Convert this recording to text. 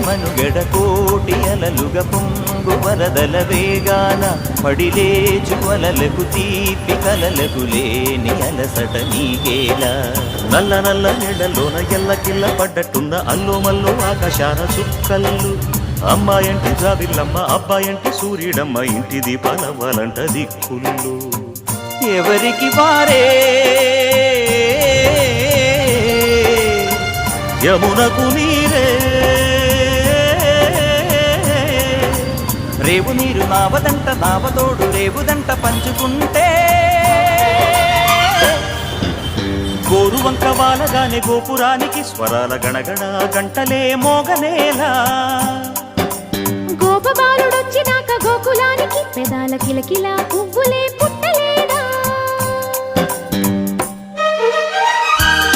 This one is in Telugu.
మనుగడ కోటి అలలుగ పొంగు వరదల వేగాన పడిలేచు వలలకు తీపి కలలకు లేని అలసట నీకేలా నల్ల నల్ల నీళ్ళలోన ఎల్లకిల్ల పడ్డట్టున్న అల్లు మల్లు ఆకాశాన చుక్కల్లు అమ్మాయంటి జాబిల్లమ్మ అబ్బాయంటి సూర్యుడమ్మ ఇంటి దీపాలవ్వాలంట దిక్కుళ్ళు ఎవరికి వారే యమునకు నీరే రేవు నీరు నావదంట నావతోడు రేవుదంట పంచుకుంటే గోరువంక వాలగానే గోపురానికి స్వరాల గణగణ గంటలే మోగనేలా గోపబాలుడొచ్చినాక గోకులానికి పెదాల కిలకిలా పువ్వులే